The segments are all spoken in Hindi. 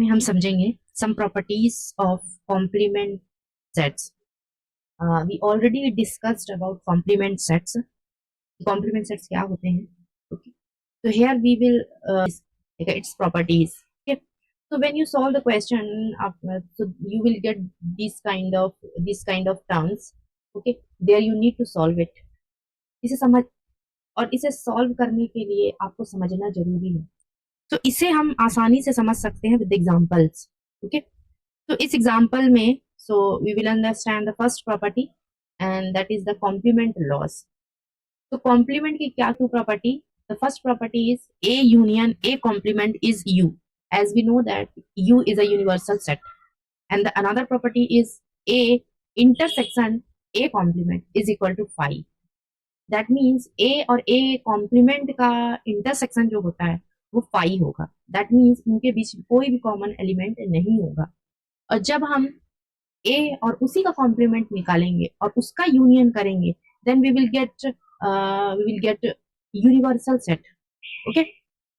हम समझेंगे some properties of complement sets. We already discussed about complement sets. Complement sets क्या होते हैं? Okay, so here we will its properties. Okay, so when you solve the question so you will get this kind of terms. Okay, there you need to solve it. इसे समझ और इसे सॉल्व करने के लिए आपको समझना जरूरी है। तो इसे हम आसानी से समझ सकते हैं विद एग्जांपल्स। ओके, तो इस एग्जांपल में so we will understand the first property and that is the complement laws. तो कॉम्प्लीमेंट की क्या two property? The first property is A union A complement is U, as we know that U is a universal set, and the another property is A intersection A complement is equal to phi. That means A और A complement का intersection जो होता है वो phi होगा। That means उनके बीच कोई भी common element नहीं होगा। और जब हम A और उसी का complement निकालेंगे और उसका union करेंगे, then we will get universal set. Okay,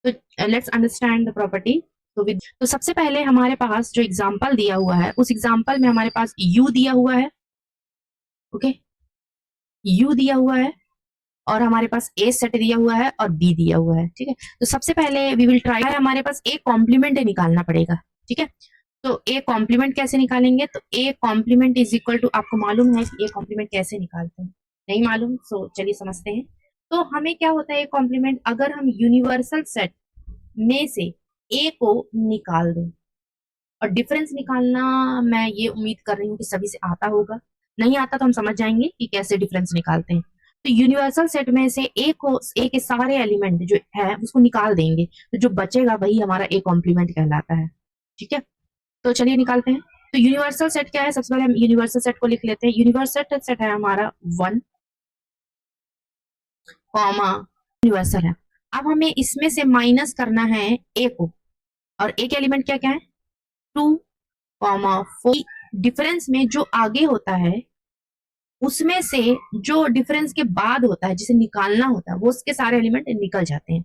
so let's understand the property. तो सबसे पहले हमारे पास जो एग्जाम्पल दिया हुआ है उस एग्जाम्पल में हमारे पास U दिया हुआ है। ओके, U दिया हुआ है और हमारे पास A सेट दिया हुआ है और B दिया हुआ है। ठीक है, तो सबसे पहले वी विल ट्राई, हमारे पास A कॉम्प्लीमेंट निकालना पड़ेगा। ठीक है, तो A कॉम्प्लीमेंट कैसे निकालेंगे? तो A complement is equal to, आपको मालूम है कि A कॉम्प्लीमेंट कैसे निकालते हैं? नहीं मालूम? सो चलिए समझते हैं। तो हमें क्या होता है A कॉम्प्लीमेंट? अगर हम यूनिवर्सल सेट में से A को निकाल दें, और डिफरेंस निकालना मैं ये उम्मीद कर रही हूँ कि सभी से आता होगा। नहीं आता तो हम समझ जाएंगे कि कैसे डिफरेंस निकालते हैं। तो यूनिवर्सल सेट में से A के सारे एलिमेंट जो है उसको निकाल देंगे, तो जो बचेगा वही हमारा A कॉम्प्लीमेंट कहलाता है। ठीक है, तो चलिए निकालते हैं। तो यूनिवर्सल सेट क्या है? सबसे पहले हम यूनिवर्सल सेट को लिख लेते हैं। यूनिवर्सल सेट है हमारा 1, यूनिवर्सल है। अब हमें इसमें से माइनस करना है A को, और A के एलिमेंट क्या क्या है? 2, 4। डिफरेंस में जो आगे होता है उसमें से जो डिफरेंस के बाद होता है जिसे निकालना होता है वो उसके सारे एलिमेंट निकल जाते हैं।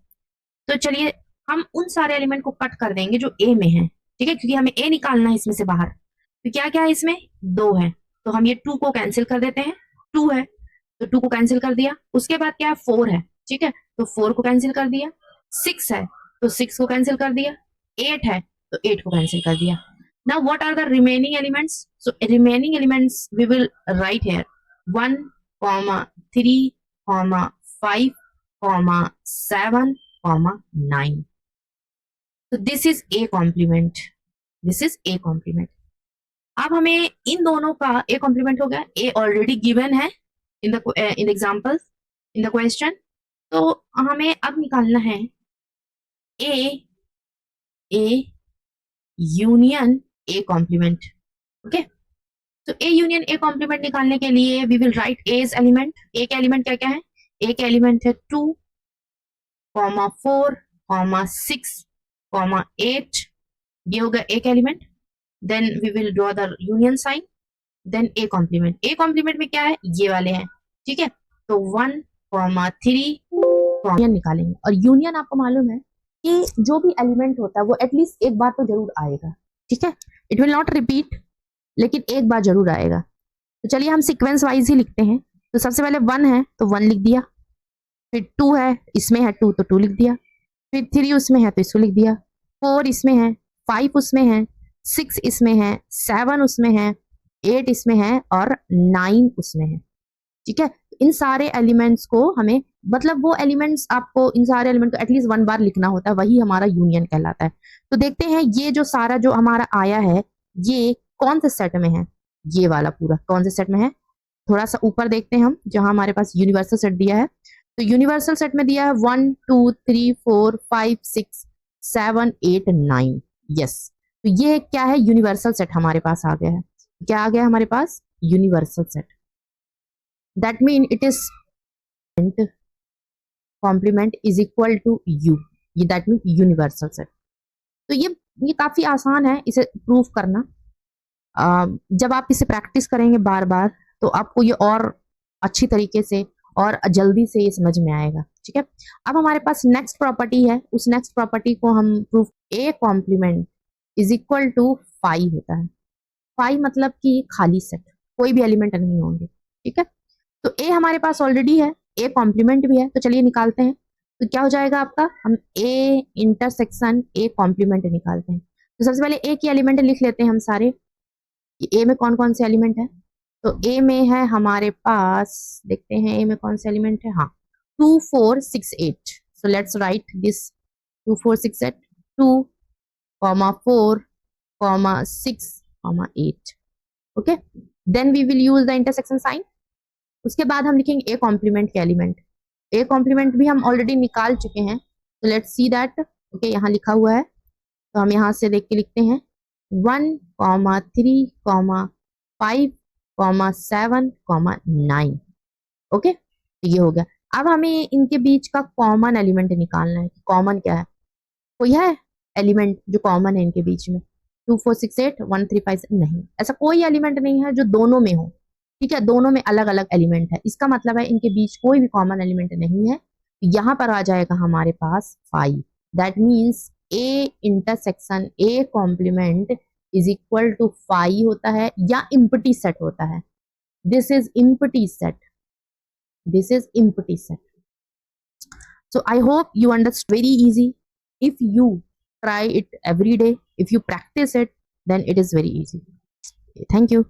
तो चलिए हम उन सारे एलिमेंट को कट कर देंगे जो A में है। ठीक है, क्योंकि हमें A निकालना है इसमें से बाहर। तो क्या क्या है इसमें? 2 है, तो हम ये 2 को कैंसिल कर देते हैं। 2 है तो 2 को कैंसिल कर दिया। उसके बाद क्या है? 4 है। ठीक है, तो 4 को कैंसिल कर दिया। 6 है तो 6 को कैंसिल कर दिया। 8 है तो 8 को कैंसिल कर दिया। Now what are the remaining elements? So remaining elements we will write here 1, 3, 5, 7, 9. So this is A complement. This is A complement. अब हमें इन दोनों का A complement हो गया। A already given है in the example in the question. तो हमें अब निकालना है A union A complement. Okay, तो A यूनियन A कॉम्प्लीमेंट निकालने के लिए we will write A's element. A के एलिमेंट क्या क्या है? A के एलिमेंट है 2, 4, 6, 8। ये होगा A के element. Then we will draw the union sign, then A complement. A complement में क्या है? ये वाले हैं। ठीक है, तो 1, 3 यूनियन निकालेंगे। और यूनियन आपको मालूम है कि जो भी एलिमेंट होता है वो एटलीस्ट एक बार तो जरूर आएगा। ठीक है, इट विल नॉट रिपीट, लेकिन एक बार जरूर आएगा। तो चलिए हम सीक्वेंस वाइज ही लिखते हैं। तो सबसे पहले 1 है तो 1 लिख दिया, फिर 2 है, इसमें है 2 तो 2 लिख दिया, फिर 3 उसमें है तो इसको लिख दिया, 4 इसमें है, 5 उसमें है, 6 इसमें है, 7 उसमें है, 8 इसमें है और 9 उसमें है। ठीक है, इन सारे एलिमेंट्स को हमें, मतलब वो एलिमेंट्स आपको इन सारे एलिमेंट को एटलीस्ट 1 बार लिखना होता है, वही हमारा यूनियन कहलाता है। तो देखते हैं ये जो सारा जो हमारा आया है ये कौन से सेट में है? ये वाला पूरा कौन से सेट में है? थोड़ा सा ऊपर देखते हैं हम, जहां हमारे पास यूनिवर्सल सेट दिया है। तो यूनिवर्सल सेट में दिया है 1, 2, 3, 4, 5, 6, 7, 8, 9। यस, तो ये क्या है? यूनिवर्सल सेट हमारे पास आ गया है। क्या आ गया हमारे पास? Universal set. That mean it is complement is equal to U। ये दैट मीन यूनिवर्सल सेट। तो ये काफी आसान है इसे प्रूव करना। जब आप इसे प्रैक्टिस करेंगे बार बार तो आपको ये और अच्छी तरीके से और जल्दी से ये समझ में आएगा। ठीक है, अब हमारे पास नेक्स्ट प्रॉपर्टी है। उस नेक्स्ट प्रॉपर्टी को हम proof A complement is equal to 5 होता है। 5 मतलब कि खाली सेट, कोई भी एलिमेंट नहीं होंगे, ठीक है। तो ए हमारे पास ऑलरेडी है, ए कॉम्प्लीमेंट भी है, तो चलिए निकालते हैं। तो क्या हो जाएगा आपका, हम ए इंटरसेक्शन ए कॉम्प्लीमेंट निकालते हैं। तो सबसे पहले ए की एलिमेंट लिख लेते हैं हम सारे, ए में कौन कौन से एलिमेंट है। तो ए में है हमारे पास, देखते हैं ए में कौन से एलिमेंट है, हाँ 2 4 6 8। So let's write this 2 4 6 8, 2 4 6 8, okay. Then we will use the intersection sign. उसके बाद हम लिखेंगे ए कॉम्प्लीमेंट के एलिमेंट। ए कॉम्प्लीमेंट भी हम ऑलरेडी निकाल चुके हैं, तो लेट्स सी दैट, ओके यहाँ लिखा हुआ है, तो हम यहाँ से देख के लिखते हैं 1 3 5 7 9, ओके। तो ये हो गया। अब हमें इनके बीच का कॉमन एलिमेंट निकालना है। कॉमन क्या है, कोई है एलिमेंट जो कॉमन है इनके बीच में, 2 4 6 8 1 3 5 नहीं, ऐसा कोई एलिमेंट नहीं है जो दोनों में हो, ठीक है। दोनों में अलग अलग एलिमेंट है, इसका मतलब है इनके बीच कोई भी कॉमन एलिमेंट नहीं है। यहाँ पर आ जाएगा हमारे पास 5। That means A intersection A complement is equal to 5 होता है, या इम्पटी सेट होता है। This is empty set, this is empty set. So I hope you understand, very easy. If you try it every day, if you practice it, then it is very easy. Thank you.